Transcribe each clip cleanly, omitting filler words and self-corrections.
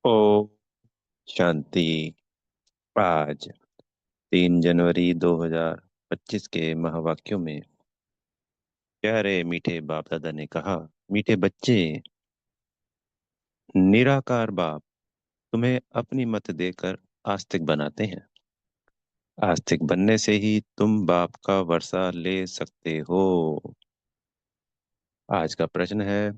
ओ शांति। आज 3 जनवरी 2025 के महावाक्यों में प्यारे मीठे बाप दादा ने कहा, मीठे बच्चे, निराकार बाप तुम्हें अपनी मत देकर आस्तिक बनाते हैं। आस्तिक बनने से ही तुम बाप का वर्षा ले सकते हो। आज का प्रश्न है,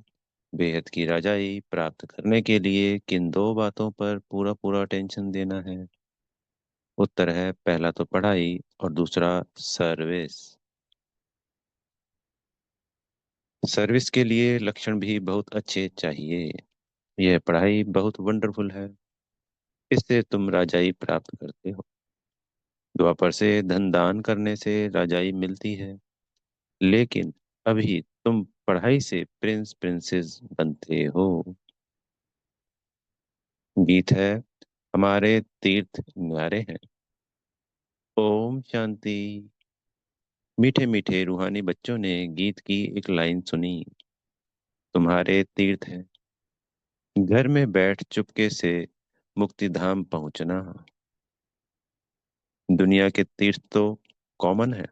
बेहद की राजाई प्राप्त करने के लिए किन दो बातों पर पूरा पूरा टेंशन देना है? उत्तर है, पहला तो पढ़ाई और दूसरा सर्विस। सर्विस के लिए लक्षण भी बहुत अच्छे चाहिए। यह पढ़ाई बहुत वंडरफुल है। इससे तुम राजाई प्राप्त करते हो। द्वापर से धन दान करने से राजाई मिलती है, लेकिन अभी तुम पढ़ाई से प्रिंस प्रिंसेस बनते हो। गीत है, हमारे तीर्थ न्यारे हैं। ओम शांति। मीठे मीठे रूहानी बच्चों ने गीत की एक लाइन सुनी, तुम्हारे तीर्थ हैं। घर में बैठ चुपके से मुक्ति धाम पहुंचना। दुनिया के तीर्थ तो कॉमन है,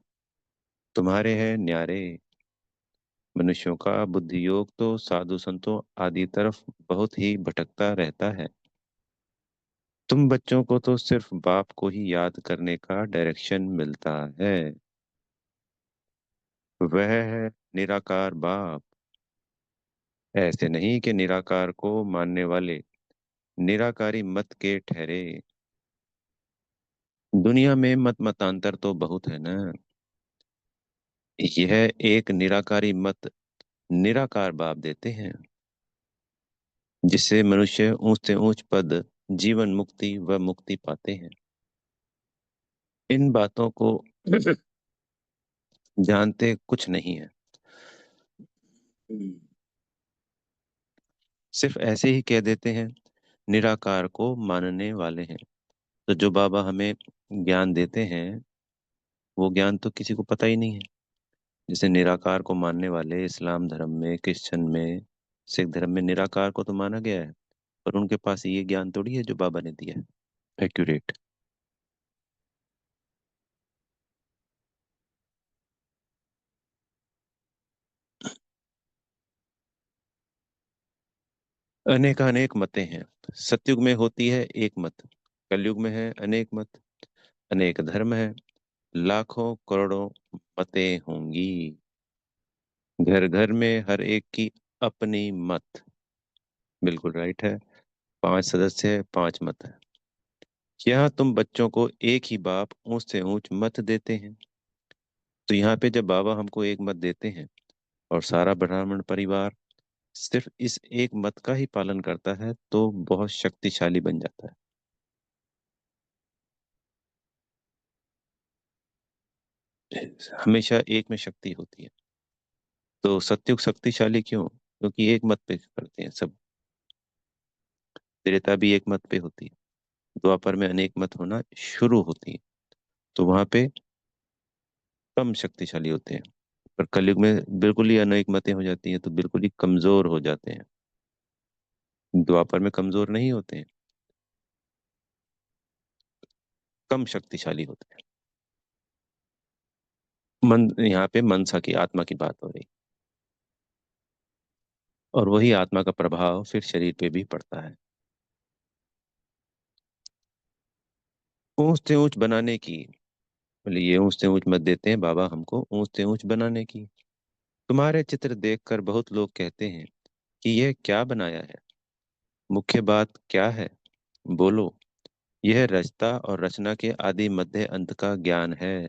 तुम्हारे हैं न्यारे। मनुष्यों का बुद्धि योग तो साधु संतों आदि तरफ बहुत ही भटकता रहता है। तुम बच्चों को तो सिर्फ बाप को ही याद करने का डायरेक्शन मिलता है। वह है निराकार बाप। ऐसे नहीं कि निराकार को मानने वाले निराकारी मत के ठहरे। दुनिया में मत मतांतर तो बहुत है ना। यह एक निराकारी मत निराकार बाप देते हैं, जिससे मनुष्य ऊंच से ऊंच पद, जीवन मुक्ति व मुक्ति पाते हैं। इन बातों को जानते कुछ नहीं है, सिर्फ ऐसे ही कह देते हैं, निराकार को मानने वाले हैं। तो जो बाबा हमें ज्ञान देते हैं, वो ज्ञान तो किसी को पता ही नहीं है। जैसे निराकार को मानने वाले इस्लाम धर्म में, क्रिश्चियन में, सिख धर्म में निराकार को तो माना गया है, पर उनके पास ये ज्ञान थोड़ी है जो बाबा ने दिया है, एक्यूरेट। अनेक अनेक मतें हैं। सतयुग में होती है एक मत, कलयुग में है अनेक मत। अनेक धर्म है, लाखों करोड़ों मतें होंगी। घर घर में हर एक की अपनी मत। बिल्कुल राइट है। 5 सदस्य है, 5 मत है। यहाँ तुम बच्चों को एक ही बाप ऊंच से ऊंच मत देते हैं। तो यहाँ पे जब बाबा हमको एक मत देते हैं और सारा ब्राह्मण परिवार सिर्फ इस एक मत का ही पालन करता है, तो बहुत शक्तिशाली बन जाता है। हमेशा एक में शक्ति होती है। तो सत्युग शक्तिशाली क्यों? क्योंकि एक मत पे करते हैं सब। त्रेता भी एक मत पे होती है। द्वापर में अनेक मत होना शुरू होती है, तो वहां पे कम शक्तिशाली होते हैं। पर कलयुग में बिल्कुल ही अनेक मतें हो जाती हैं, तो बिल्कुल ही कमजोर हो जाते हैं। द्वापर में कमजोर नहीं होते हैं, कम शक्तिशाली होते हैं। मन, यहाँ पे मनसा की आत्मा की बात हो रही, और वही आत्मा का प्रभाव फिर शरीर पे भी पड़ता है। ऊंच से ऊंच बनाने की, बोले ये ऊंच से ऊंच मत देते हैं बाबा हमको, ऊंच से ऊंच बनाने की। तुम्हारे चित्र देखकर बहुत लोग कहते हैं कि यह क्या बनाया है, मुख्य बात क्या है, बोलो। यह रचता और रचना के आदि मध्य अंत का ज्ञान है।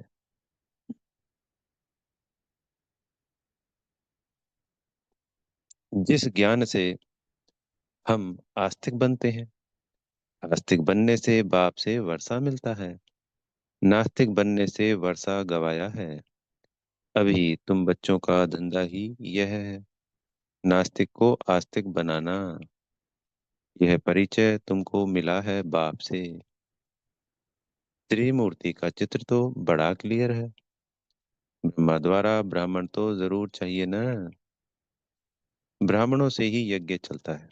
जिस ज्ञान से हम आस्तिक बनते हैं, आस्तिक बनने से बाप से वर्षा मिलता है। नास्तिक बनने से वर्षा गवाया है। अभी तुम बच्चों का धंधा ही यह है, नास्तिक को आस्तिक बनाना। यह परिचय तुमको मिला है बाप से। त्रिमूर्ति का चित्र तो बड़ा क्लियर है। ब्रह्मा द्वारा ब्राह्मण तो जरूर चाहिए ना। ब्राह्मणों से ही यज्ञ चलता है।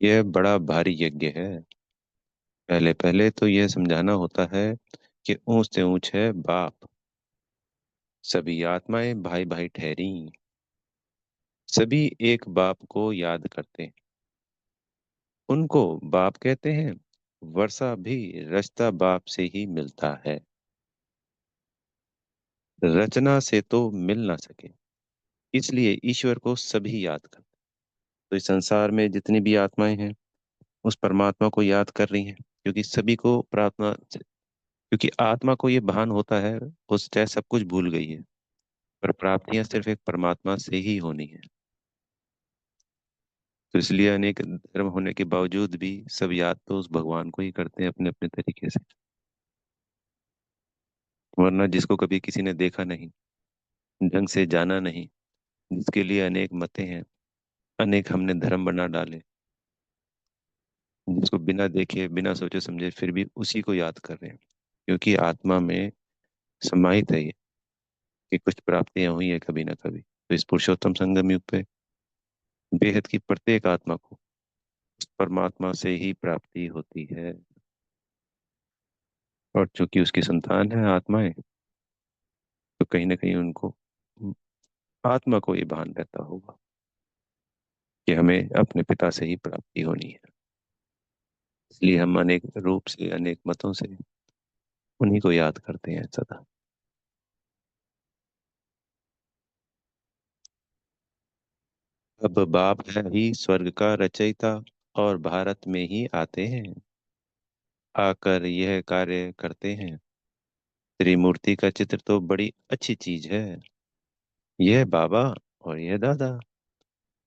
यह बड़ा भारी यज्ञ है। पहले पहले तो यह समझाना होता है कि ऊंच से ऊंच है बाप। सभी आत्माएं भाई भाई ठहरी। सभी एक बाप को याद करते हैं। उनको बाप कहते हैं। वर्षा भी रचता बाप से ही मिलता है। रचना से तो मिल ना सके, इसलिए ईश्वर को सभी याद करते हैं। तो इस संसार में जितनी भी आत्माएं हैं उस परमात्मा को याद कर रही हैं, क्योंकि सभी को प्रार्थना, क्योंकि आत्मा को ये भान होता है उस चाहे सब कुछ भूल गई है, पर प्राप्तियां सिर्फ एक परमात्मा से ही होनी है। तो इसलिए अनेक धर्म होने के बावजूद भी सब याद तो उस भगवान को ही करते हैं अपने अपने तरीके से। वरना जिसको कभी किसी ने देखा नहीं, ढंग से जाना नहीं, जिसके लिए अनेक मतें हैं, अनेक हमने धर्म बना डाले, जिसको बिना देखे बिना सोचे समझे फिर भी उसी को याद कर रहे हैं, क्योंकि आत्मा में समाहित है ये, कि कुछ प्राप्तियां हुई है कभी ना कभी। तो इस पुरुषोत्तम संगम युग पे बेहद की प्रत्येक आत्मा को उस परमात्मा से ही प्राप्ति होती है। और चूंकि उसकी संतान है आत्माएं, तो कहीं ना कहीं उनको, आत्मा को ये भान रहता होगा कि हमें अपने पिता से ही प्राप्ति होनी है। इसलिए हम अनेक रूप से अनेक मतों से उन्हीं को याद करते हैं सदा। अब बाप है ही स्वर्ग का रचयिता, और भारत में ही आते हैं, आकर यह कार्य करते हैं। त्रिमूर्ति का चित्र तो बड़ी अच्छी चीज है। यह बाबा और यह दादा।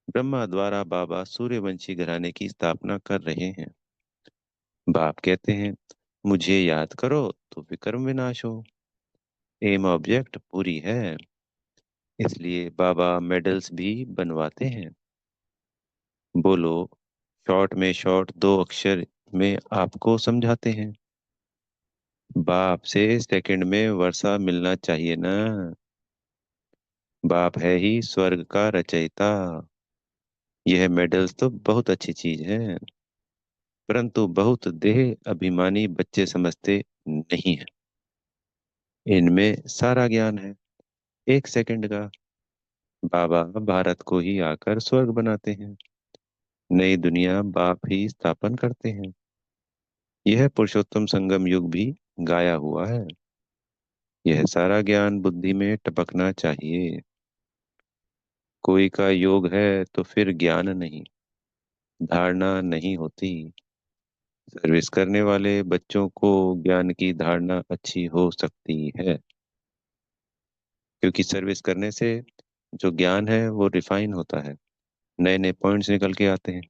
ब्रह्मा द्वारा बाबा सूर्यवंशी घराने की स्थापना कर रहे हैं। बाप कहते हैं, मुझे याद करो तो विक्रम विनाश हो। एम ऑब्जेक्ट पूरी है, इसलिए बाबा मेडल्स भी बनवाते हैं। बोलो, शॉर्ट में शॉर्ट दो अक्षर में आपको समझाते हैं। बाप से सेकंड में वर्षा मिलना चाहिए ना। बाप है ही स्वर्ग का रचयिता। यह मेडल्स तो बहुत अच्छी चीज है, परंतु बहुत देह अभिमानी बच्चे समझते नहीं है। इनमें सारा ज्ञान है, एक सेकंड का। बाबा भारत को ही आकर स्वर्ग बनाते हैं। नई दुनिया बाप ही स्थापन करते हैं। यह पुरुषोत्तम संगम युग भी गाया हुआ है। यह सारा ज्ञान बुद्धि में टपकना चाहिए। कोई का योग है तो फिर ज्ञान नहीं, धारणा नहीं होती। सर्विस करने वाले बच्चों को ज्ञान की धारणा अच्छी हो सकती है, क्योंकि सर्विस करने से जो ज्ञान है वो रिफाइन होता है, नए नए पॉइंट्स निकल के आते हैं।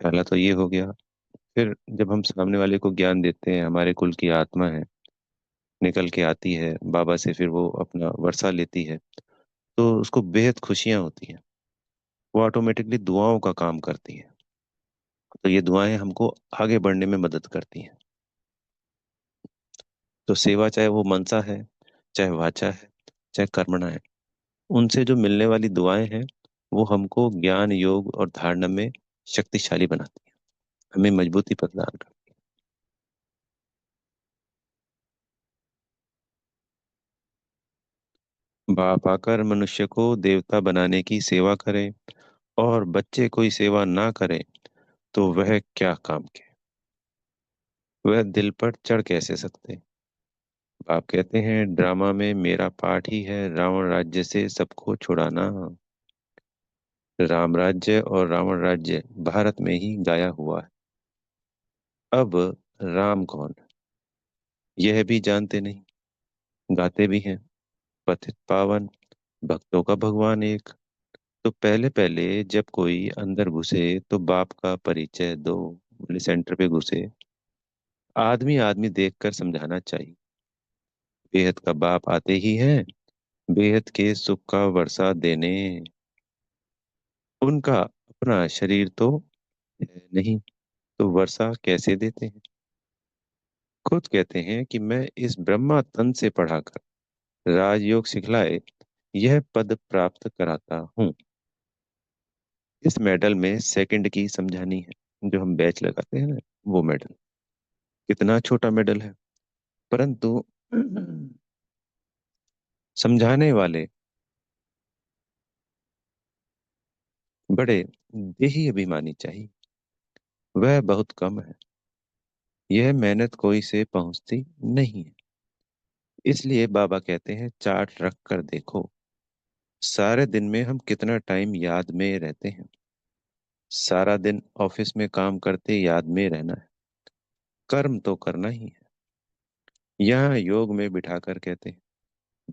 पहला तो ये हो गया। फिर जब हम सामने वाले को ज्ञान देते हैं, हमारे कुल की आत्मा है, निकल के आती है बाबा से, फिर वो अपना वर्षा लेती है, तो उसको बेहद खुशियां होती हैं। वो ऑटोमेटिकली दुआओं का काम करती हैं। तो ये दुआएं हमको आगे बढ़ने में मदद करती हैं। तो सेवा चाहे वो मनसा है, चाहे वाचा है, चाहे कर्मणा है, उनसे जो मिलने वाली दुआएं हैं वो हमको ज्ञान योग और धारणा में शक्तिशाली बनाती है, हमें मजबूती प्रदान करती है। बाप आकर मनुष्य को देवता बनाने की सेवा करे और बच्चे कोई सेवा ना करे तो वह क्या काम के, वह दिल पर चढ़ कैसे सकते। बाप कहते हैं, ड्रामा में मेरा पार्ट ही है रावण राज्य से सबको छुड़ाना। राम राज्य और रावण राज्य भारत में ही गाया हुआ है। अब राम कौन है यह भी जानते नहीं, गाते भी हैं, पतित पावन, भक्तों का भगवान एक। तो पहले पहले जब कोई अंदर घुसे तो बाप का परिचय दो। बोले सेंटर पे घुसे, आदमी आदमी देखकर समझाना चाहिए। बेहद का बाप आते ही हैं बेहद के सुख का वर्षा देने। उनका अपना शरीर तो है नहीं, तो वर्षा कैसे देते हैं। खुद कहते हैं कि मैं इस ब्रह्मा तन से पढ़ाकर राजयोग सिखलाए यह पद प्राप्त कराता हूँ। इस मेडल में सेकंड की समझानी है, जो हम बैच लगाते हैं ना, वो मेडल। कितना छोटा मेडल है, परंतु समझाने वाले बड़े देही अभिमानी चाहिए। वह बहुत कम है। यह मेहनत कोई से पहुंचती नहीं है। इसलिए बाबा कहते हैं, चार्ट रख कर देखो, सारे दिन में हम कितना टाइम याद में रहते हैं। सारा दिन ऑफिस में काम करते याद में रहना है। कर्म तो करना ही है। यहाँ योग में बिठाकर कहते हैं,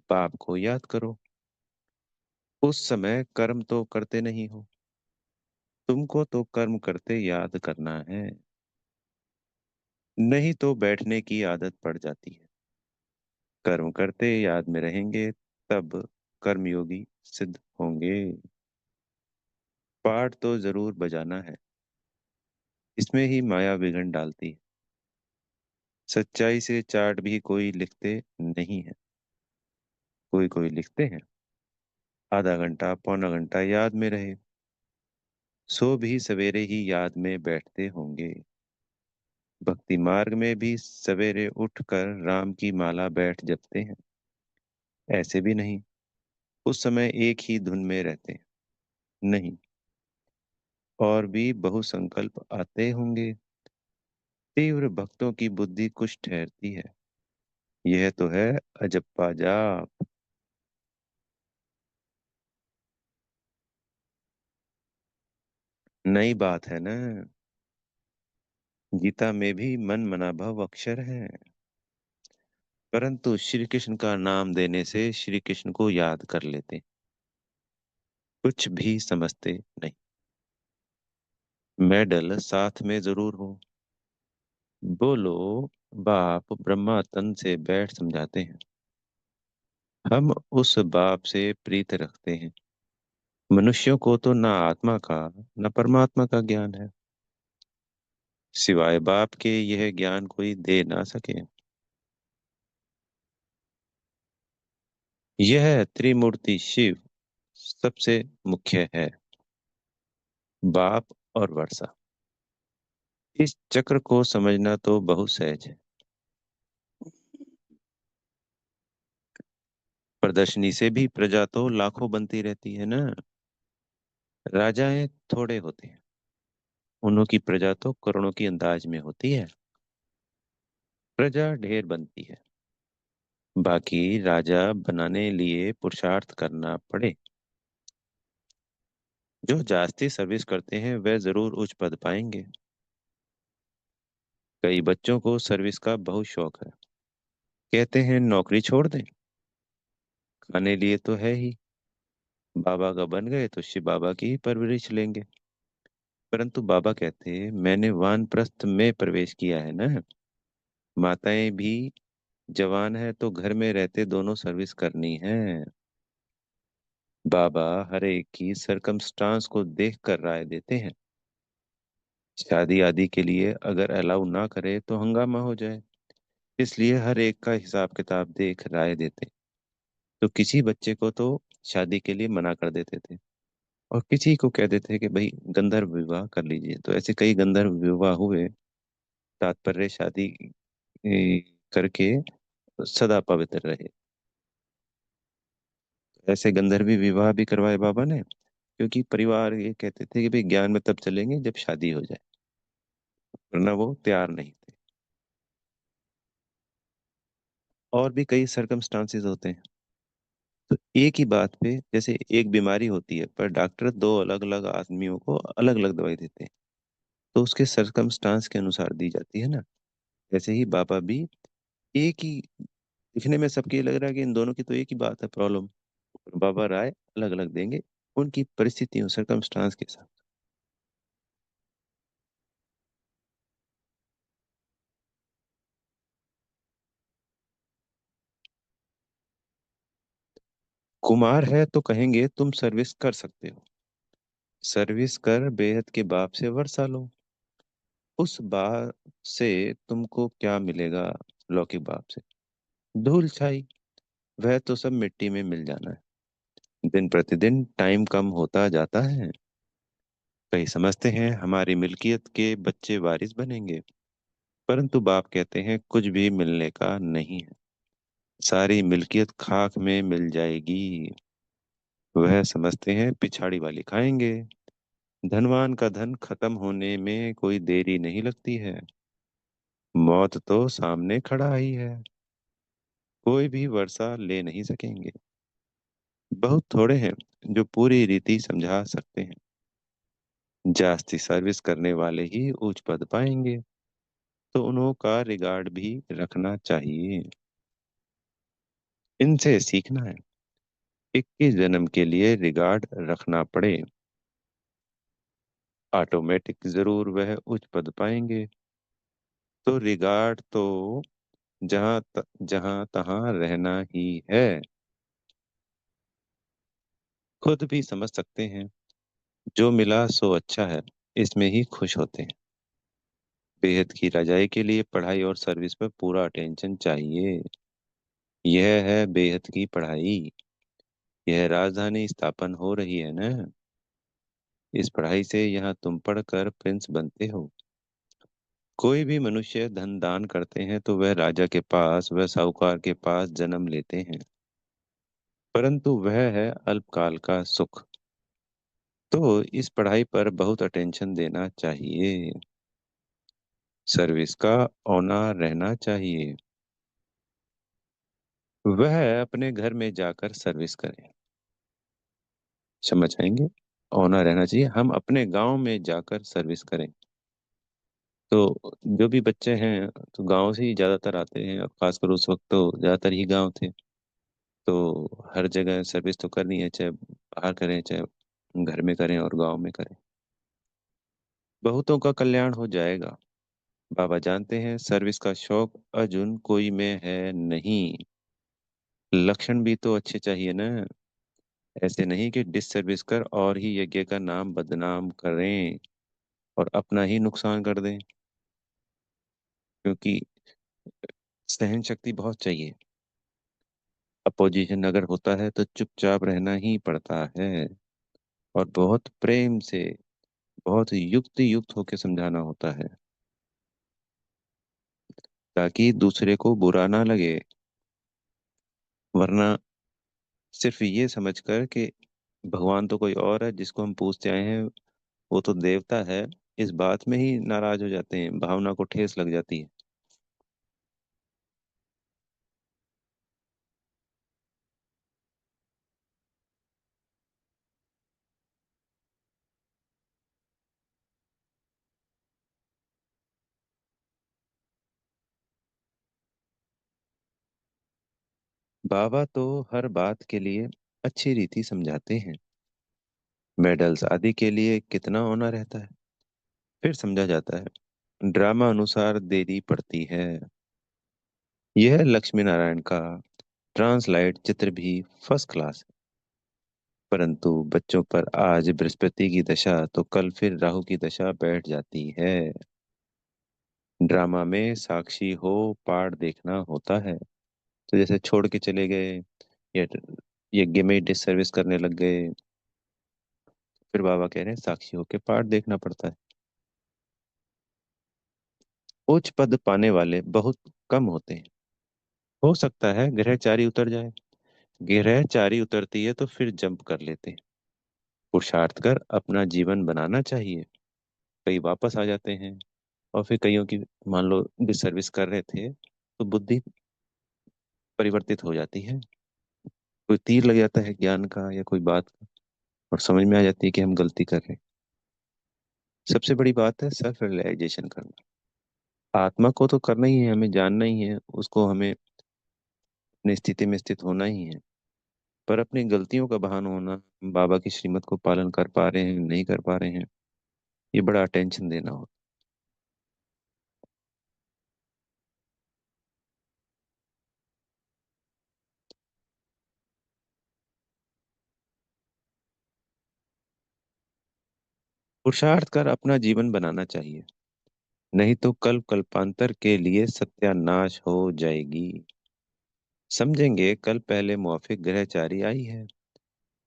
बाप को याद करो। उस समय कर्म तो करते नहीं हो। तुमको तो कर्म करते याद करना है। नहीं तो बैठने की आदत पड़ जाती है। कर्म करते याद में रहेंगे, तब कर्मयोगी सिद्ध होंगे। पाठ तो जरूर बजाना है। इसमें ही माया विघ्न डालती है। सच्चाई से चार्ट भी कोई लिखते नहीं है। कोई कोई लिखते हैं, आधा घंटा पौना घंटा याद में रहे, सो भी सवेरे ही याद में बैठते होंगे। भक्ति मार्ग में भी सवेरे उठकर राम की माला बैठ जपते हैं। ऐसे भी नहीं, उस समय एक ही धुन में रहते हैं। नहीं, और भी बहुसंकल्प आते होंगे। तीव्र भक्तों की बुद्धि कुछ ठहरती है। यह तो है अजप्पा जाप। नई बात है ना। गीता में भी मन मना भव अक्षर है। परंतु श्री कृष्ण का नाम देने से श्री कृष्ण को याद कर लेते, कुछ भी समझते नहीं। मेडल साथ में जरूर हो। बोलो, बाप ब्रह्मा तन से बैठ समझाते हैं। हम उस बाप से प्रीत रखते हैं। मनुष्यों को तो ना आत्मा का न परमात्मा का ज्ञान है। सिवाय बाप के यह ज्ञान कोई दे ना सके। यह त्रिमूर्ति शिव सबसे मुख्य है, बाप और वर्षा। इस चक्र को समझना तो बहुत सहज है। प्रदर्शनी से भी प्रजा तो लाखों बनती रहती है ना। राजाएं थोड़े होते हैं, उन्हों की प्रजा तो करोड़ों की अंदाज में होती है। प्रजा ढेर बनती है, बाकी राजा बनाने लिए पुरुषार्थ करना पड़े। जो जास्ती सर्विस करते हैं वे जरूर उच्च पद पाएंगे। कई बच्चों को सर्विस का बहुत शौक है। कहते हैं नौकरी छोड़ दें, खाने लिए तो है ही। बाबा का बन गए तो शिव बाबा की ही परवरिश लेंगे। परंतु बाबा कहते हैं, मैंने वानप्रस्थ में प्रवेश किया है ना। माताएं भी जवान है तो घर में रहते दोनों सर्विस करनी है। बाबा हर एक की सरकमस्टांस को देख कर राय देते हैं। शादी आदि के लिए अगर अलाउ ना करे तो हंगामा हो जाए, इसलिए हर एक का हिसाब किताब देख राय देते। तो किसी बच्चे को तो शादी के लिए मना कर देते थे, और किसी को कह देते कि भाई गंधर्व विवाह कर लीजिए। तो ऐसे कई गंधर्व विवाह हुए। तात्पर्य शादी करके सदा पवित्र रहे। ऐसे गंधर्वी विवाह भी करवाए बाबा ने, क्योंकि परिवार ये कहते थे कि भाई ज्ञान में तब चलेंगे जब शादी हो जाए, वरना वो तैयार नहीं थे। और भी कई सर्कमस्टांसेस होते हैं। तो एक ही बात पे, जैसे एक बीमारी होती है पर डॉक्टर दो अलग अलग आदमियों को अलग अलग दवाई देते हैं, तो उसके सर्कमस्टांस के अनुसार दी जाती है ना। वैसे ही बाबा भी एक ही, दिखने में सबके लग रहा है कि इन दोनों की तो एक ही बात है, प्रॉब्लम। बाबा राय अलग अलग देंगे, उनकी परिस्थितियों सर्कमस्टांस के साथ। कुमार है तो कहेंगे तुम सर्विस कर सकते हो। सर्विस कर बेहद के बाप से वर्षा लो। उस बाप से तुमको क्या मिलेगा? लौकिक बाप से धूल छाई। वह तो सब मिट्टी में मिल जाना है। दिन प्रतिदिन टाइम कम होता जाता है। कई समझते हैं हमारी मिल्कियत के बच्चे वारिस बनेंगे, परंतु बाप कहते हैं कुछ भी मिलने का नहीं है। सारी मिल्कियत खाक में मिल जाएगी। वह समझते हैं पिछाड़ी वाली खाएंगे। धनवान का धन खत्म होने में कोई देरी नहीं लगती है। मौत तो सामने खड़ा ही है। कोई भी वर्षा ले नहीं सकेंगे। बहुत थोड़े हैं जो पूरी रीति समझा सकते हैं। जास्ती सर्विस करने वाले ही उच्च पद पाएंगे, तो उन्हों का रिगार्ड भी रखना चाहिए। इनसे सीखना है। 21 जन्म के लिए रिगार्ड रखना पड़े, ऑटोमेटिक जरूर वह उच्च पद पाएंगे। तो रिगार्ड तो जहां तहां रहना ही है। खुद भी समझ सकते हैं, जो मिला सो अच्छा है, इसमें ही खुश होते हैं। बेहद की रजाई के लिए पढ़ाई और सर्विस पर पूरा अटेंशन चाहिए। यह है बेहद की पढ़ाई। यह राजधानी स्थापन हो रही है ना। इस पढ़ाई से यहाँ तुम पढ़कर प्रिंस बनते हो। कोई भी मनुष्य धन दान करते हैं तो वह राजा के पास, वह साहूकार के पास जन्म लेते हैं, परंतु वह है अल्पकाल का सुख। तो इस पढ़ाई पर बहुत अटेंशन देना चाहिए। सर्विस का ऑनर रहना चाहिए। वह अपने घर में जाकर सर्विस करें। समझ आएंगे। ऑनर रहना चाहिए, हम अपने गांव में जाकर सर्विस करें। तो जो भी बच्चे हैं तो गांव से ही ज्यादातर आते हैं, और खासकर उस वक्त तो ज्यादातर ही गांव थे। तो हर जगह सर्विस तो करनी है, चाहे बाहर करें चाहे घर में करें और गांव में करें। बहुतों का कल्याण हो जाएगा। बाबा जानते हैं सर्विस का शौक अर्जुन कोई में है नहीं। लक्षण भी तो अच्छे चाहिए ना। ऐसे नहीं कि डिस सर्विस कर और ही यज्ञ का नाम बदनाम करें और अपना ही नुकसान कर दें। क्योंकि सहन शक्ति बहुत चाहिए। अपोजिशन अगर होता है तो चुपचाप रहना ही पड़ता है, और बहुत प्रेम से, बहुत युक्त युक्त होकर समझाना होता है, ताकि दूसरे को बुरा ना लगे। वरना सिर्फ ये समझकर कि भगवान तो कोई और है जिसको हम पूछते आए हैं, वो तो देवता है, इस बात में ही नाराज हो जाते हैं, भावना को ठेस लग जाती है। बाबा तो हर बात के लिए अच्छी रीति समझाते हैं। मेडल्स आदि के लिए कितना होना रहता है, फिर समझा जाता है। ड्रामा अनुसार देरी पड़ती है। यह लक्ष्मी नारायण का ट्रांसलाइट चित्र भी फर्स्ट क्लास है। परंतु बच्चों पर आज बृहस्पति की दशा तो कल फिर राहु की दशा बैठ जाती है। ड्रामा में साक्षी हो पाठ देखना होता है। तो जैसे छोड़ के चले गए, या यज्ञ में डिस सर्विस करने लग गए, फिर बाबा कह रहे हैं साक्षी होके पाठ देखना पड़ता है। उच्च पद पाने वाले बहुत कम होते हैं। हो सकता है ग्रहचारी उतर जाए। ग्रहचारी उतरती है तो फिर जंप कर लेते हैं। पुरुषार्थ कर अपना जीवन बनाना चाहिए। कई वापस आ जाते हैं, और फिर कईयों की मान लो डिस सर्विस कर रहे थे तो बुद्धि परिवर्तित हो जाती है। कोई तीर लग जाता है ज्ञान का या कोई बात का, और समझ में आ जाती है कि हम गलती कर रहे हैं। सबसे बड़ी बात है सेल्फ रियलाइजेशन करना। आत्मा को तो करना ही है, हमें जानना ही है उसको, हमें अपनी स्थिति में स्थित होना ही है। पर अपनी गलतियों का बहाना होना, बाबा की श्रीमत को पालन कर पा रहे हैं नहीं कर पा रहे हैं, ये बड़ा अटेंशन देना हो। पुरुषार्थ कर अपना जीवन बनाना चाहिए, नहीं तो कल कल्पांतर के लिए सत्यानाश हो जाएगी। समझेंगे कल पहले मौफिक ग्रहचारी आई है।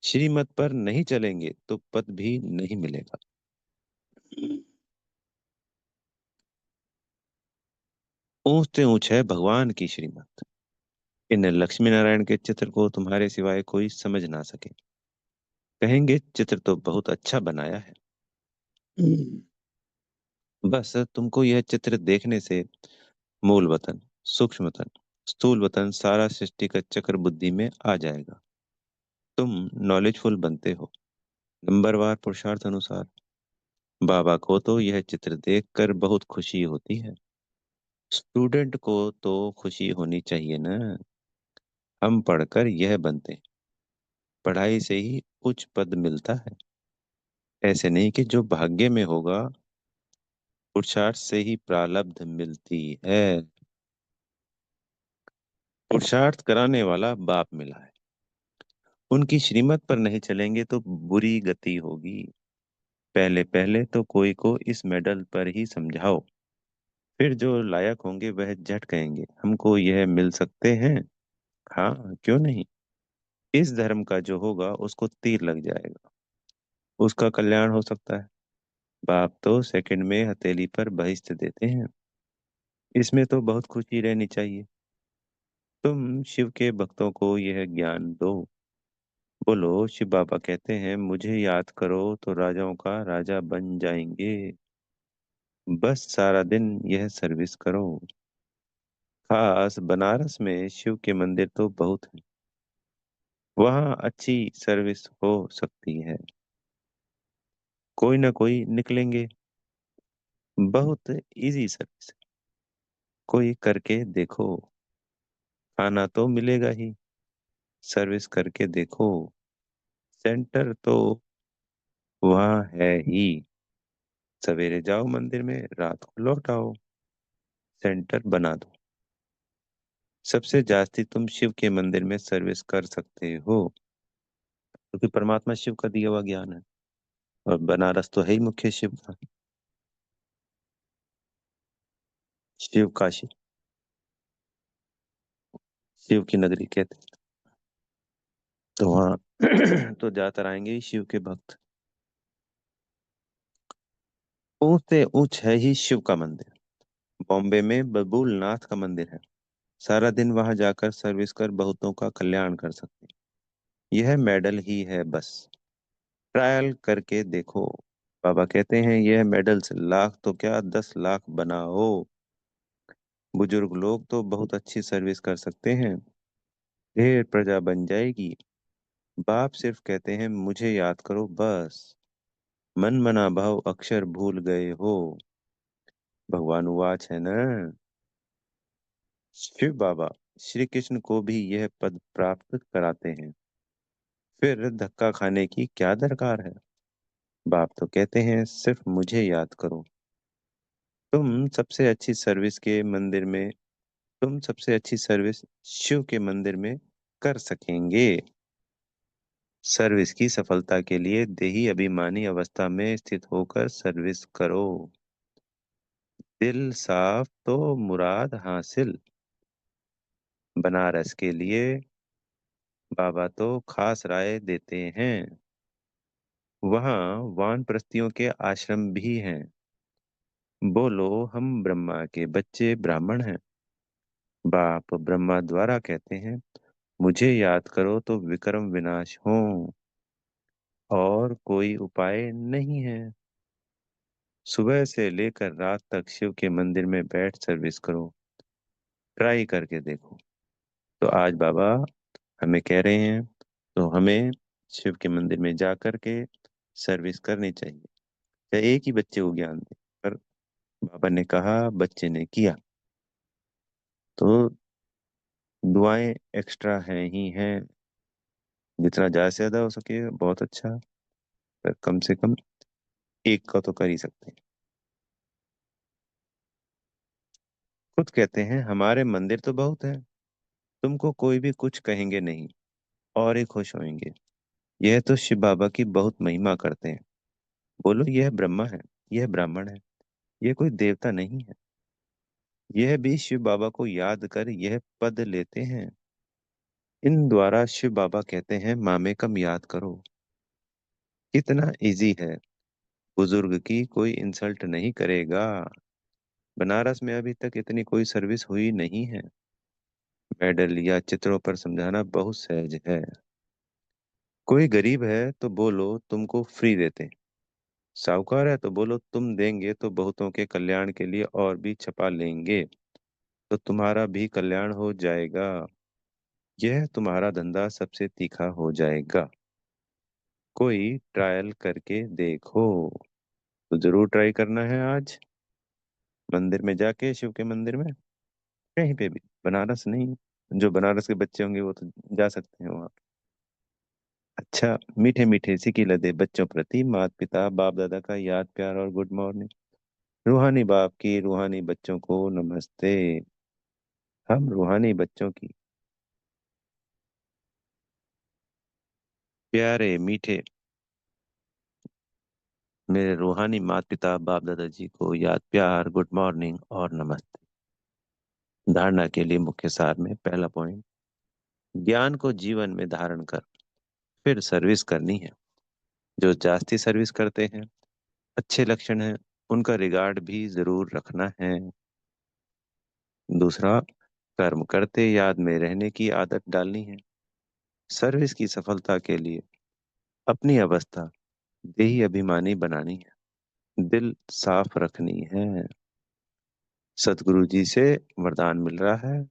श्रीमत पर नहीं चलेंगे तो पद भी नहीं मिलेगा। ऊंच से ऊंच है भगवान की श्रीमत। इन लक्ष्मी नारायण के चित्र को तुम्हारे सिवाय कोई समझ ना सके। कहेंगे चित्र तो बहुत अच्छा बनाया है। बस तुमको यह चित्र देखने से मूल वतन, सूक्ष्म वतन, स्थूल वतन, सारा सृष्टि का चक्र बुद्धि में आ जाएगा। तुम नॉलेजफुल बनते हो नंबरवार पुरुषार्थ अनुसार। बाबा को तो यह चित्र देखकर बहुत खुशी होती है। स्टूडेंट को तो खुशी होनी चाहिए ना। हम पढ़कर यह बनते हैं। पढ़ाई से ही उच्च पद मिलता है। ऐसे नहीं कि जो भाग्य में होगा। पुरुषार्थ से ही प्रारब्ध मिलती है। पुरुषार्थ कराने वाला बाप मिला है। उनकी श्रीमत पर नहीं चलेंगे तो बुरी गति होगी। पहले पहले तो कोई को इस मेडल पर ही समझाओ। फिर जो लायक होंगे वह झट कहेंगे हमको यह मिल सकते हैं। हाँ, क्यों नहीं। इस धर्म का जो होगा उसको तीर लग जाएगा। उसका कल्याण हो सकता है। बाप तो सेकंड में हथेली पर बहिष्ठ देते हैं। इसमें तो बहुत खुशी रहनी चाहिए। तुम शिव के भक्तों को यह ज्ञान दो। बोलो शिव बाबा कहते हैं मुझे याद करो तो राजाओं का राजा बन जाएंगे। बस सारा दिन यह सर्विस करो। खास बनारस में शिव के मंदिर तो बहुत हैं। वहाँ अच्छी सर्विस हो सकती है। कोई ना कोई निकलेंगे। बहुत इजी सर्विस। कोई करके देखो। खाना तो मिलेगा ही। सर्विस करके देखो। सेंटर तो वहाँ है ही। सवेरे जाओ मंदिर में, रात को लौट आओ। सेंटर बना दो। सबसे जास्ती तुम शिव के मंदिर में सर्विस कर सकते हो क्योंकि परमात्मा शिव का दिया हुआ ज्ञान है। और बनारस तो है ही मुख्य शिव का। शिव काशी। शिव की नगरी कहते हैं। तो वहाँ तो जाकर आएंगे ही शिव के भक्त। ऊंच से ऊंच है ही शिव का मंदिर। बॉम्बे में बबूल नाथ का मंदिर है। सारा दिन वहां जाकर सर्विस कर बहुतों का कल्याण कर सकते हैं। यह मेडल ही है बस। ट्रायल करके देखो। बाबा कहते हैं यह मेडल्स लाख तो क्या 10 लाख बनाओ। बुजुर्ग लोग तो बहुत अच्छी सर्विस कर सकते हैं। ढेर प्रजा बन जाएगी। बाप सिर्फ कहते हैं मुझे याद करो बस। मन मना भाव अक्षर भूल गए हो। भगवान उवाच है ना। शिव बाबा श्री कृष्ण को भी यह पद प्राप्त कराते हैं। फिर धक्का खाने की क्या दरकार है। बाप तो कहते हैं सिर्फ मुझे याद करो। तुम सबसे अच्छी सर्विस के मंदिर में तुम सबसे अच्छी सर्विस शिव के मंदिर में कर सकेंगे। सर्विस की सफलता के लिए देही अभिमानी अवस्था में स्थित होकर सर्विस करो। दिल साफ तो मुराद हासिल। बनारस के लिए बाबा तो खास राय देते हैं। वहाँ वानप्रस्थियों के आश्रम भी हैं। बोलो हम ब्रह्मा के बच्चे ब्राह्मण हैं। बाप ब्रह्मा द्वारा कहते हैं मुझे याद करो तो विक्रम विनाश हो। और कोई उपाय नहीं है। सुबह से लेकर रात तक शिव के मंदिर में बैठ सर्विस करो। ट्राई करके देखो। तो आज बाबा हमें कह रहे हैं तो हमें शिव के मंदिर में जा करके सर्विस करनी चाहिए। चाहे एक ही बच्चे को ज्ञान दे। पर बाबा ने कहा बच्चे ने किया तो दुआएं एक्स्ट्रा हैं ही हैं। जितना ज्यादा से ज्यादा हो सके बहुत अच्छा। पर कम से कम एक का तो कर ही सकते हैं। खुद कहते हैं हमारे मंदिर तो बहुत है। तुमको कोई भी कुछ कहेंगे नहीं। और ही खुश होंगे। यह तो शिव बाबा की बहुत महिमा करते हैं। बोलो यह ब्रह्मा है। यह ब्राह्मण है। यह कोई देवता नहीं है। यह भी शिव बाबा को याद कर यह पद लेते हैं। इन द्वारा शिव बाबा कहते हैं मामे कम याद करो। कितना इजी है। बुजुर्ग की कोई इंसल्ट नहीं करेगा। बनारस में अभी तक इतनी कोई सर्विस हुई नहीं है। मेडल या चित्रों पर समझाना बहुत सहज है। कोई गरीब है तो बोलो तुमको फ्री देते हैं। साहूकार है तो बोलो तुम देंगे तो बहुतों के कल्याण के लिए और भी छपा लेंगे, तो तुम्हारा भी कल्याण हो जाएगा। यह तुम्हारा धंधा सबसे तीखा हो जाएगा। कोई ट्रायल करके देखो। तो जरूर ट्राई करना है आज, मंदिर में जाके, शिव के मंदिर में, कहीं पे भी। बनारस नहीं, जो बनारस के बच्चे होंगे वो तो जा सकते हैं वहाँ। अच्छा, मीठे मीठे सिकी लदे बच्चों प्रति माता पिता बाप दादा का याद प्यार और गुड मॉर्निंग। रूहानी बाप की रूहानी बच्चों को नमस्ते। हम रूहानी बच्चों की प्यारे मीठे मेरे रूहानी माता पिता बाप दादाजी को याद प्यार गुड मॉर्निंग और नमस्ते। धारणा के लिए मुख्य सार में पहला पॉइंट, ज्ञान को जीवन में धारण कर फिर सर्विस करनी है। जो जास्ती सर्विस करते हैं, अच्छे लक्षण हैं, उनका रिगार्ड भी जरूर रखना है। दूसरा, कर्म करते याद में रहने की आदत डालनी है। सर्विस की सफलता के लिए अपनी अवस्था देही अभिमानी बनानी है, दिल साफ रखनी है। सतगुरु जी से वरदान मिल रहा है,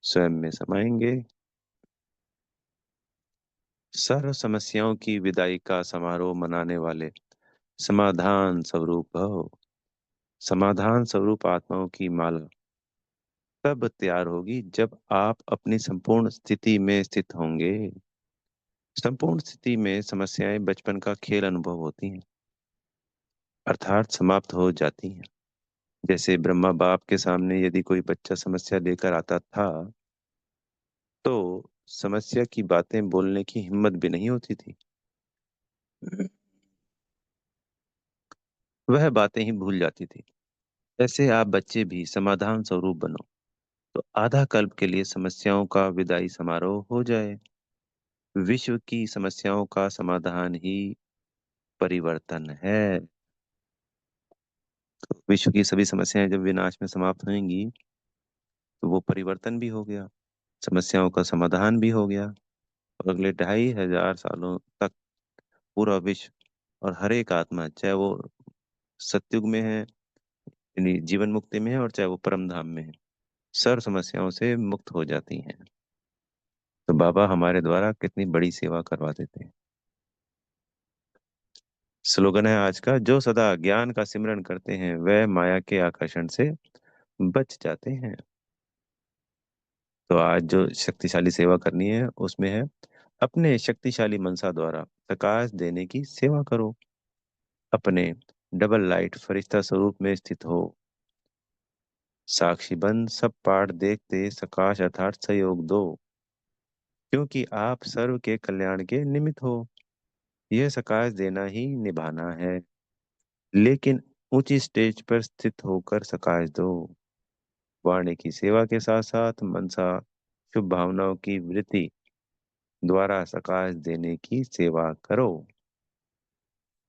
स्वयं में समाएंगे। सर्व समस्याओं की विदाई का समारोह मनाने वाले समाधान स्वरूप भव। समाधान स्वरूप आत्माओं की माला तब तैयार होगी जब आप अपनी संपूर्ण स्थिति में स्थित होंगे। संपूर्ण स्थिति में समस्याएं बचपन का खेल अनुभव होती हैं, अर्थात समाप्त हो जाती हैं। जैसे ब्रह्मा बाप के सामने यदि कोई बच्चा समस्या लेकर आता था, तो समस्या की बातें बोलने की हिम्मत भी नहीं होती थी। वह बातें ही भूल जाती थी। ऐसे आप बच्चे भी समाधान स्वरूप बनो, तो आधा कल्प के लिए समस्याओं का विदाई समारोह हो जाए। विश्व की समस्याओं का समाधान ही परिवर्तन है। तो विश्व की सभी समस्याएं जब विनाश में समाप्त होंगी, तो वो परिवर्तन भी हो गया, समस्याओं का समाधान भी हो गया। और अगले 2500 सालों तक पूरा विश्व और हर एक आत्मा, चाहे वो सतयुग में है यानी जीवन मुक्ति में है, और चाहे वो परम धाम में है, सर्व समस्याओं से मुक्त हो जाती हैं। तो बाबा हमारे द्वारा कितनी बड़ी सेवा करवा देते हैं। स्लोगन है आज का, जो सदा ज्ञान का सिमरन करते हैं वह माया के आकर्षण से बच जाते हैं। तो आज जो शक्तिशाली सेवा करनी है उसमें है, अपने शक्तिशाली मनसा द्वारा प्रकाश देने की सेवा करो। अपने डबल लाइट फरिश्ता स्वरूप में स्थित हो। साक्षी बन सब पाठ देखते सकाश अर्थात सहयोग दो, क्योंकि आप सर्व के कल्याण के निमित्त हो। यह सकाश देना ही निभाना है, लेकिन ऊंची स्टेज पर स्थित होकर सकाश दो। वाणी की सेवा के साथ साथ मनसा शुभ भावनाओं की वृत्ति द्वारा सकाश देने की सेवा करो।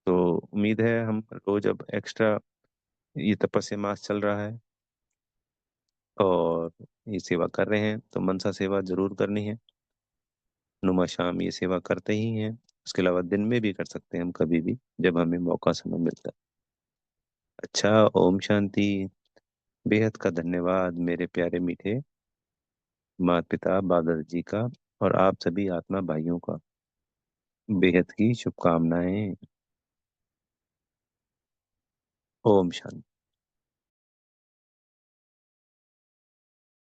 तो उम्मीद है हम रोज अब एक्स्ट्रा, ये तपस्या मास चल रहा है और ये सेवा कर रहे हैं, तो मनसा सेवा जरूर करनी है। नुमा शाम ये सेवा करते ही हैं, उसके अलावा दिन में भी कर सकते हैं हम, कभी भी जब हमें मौका समय मिलता है। अच्छा, ओम शांति। बेहद का धन्यवाद मेरे प्यारे मीठे माता पिता बादल जी का, और आप सभी आत्मा भाइयों का बेहद की शुभकामनाएं। ओम शांति।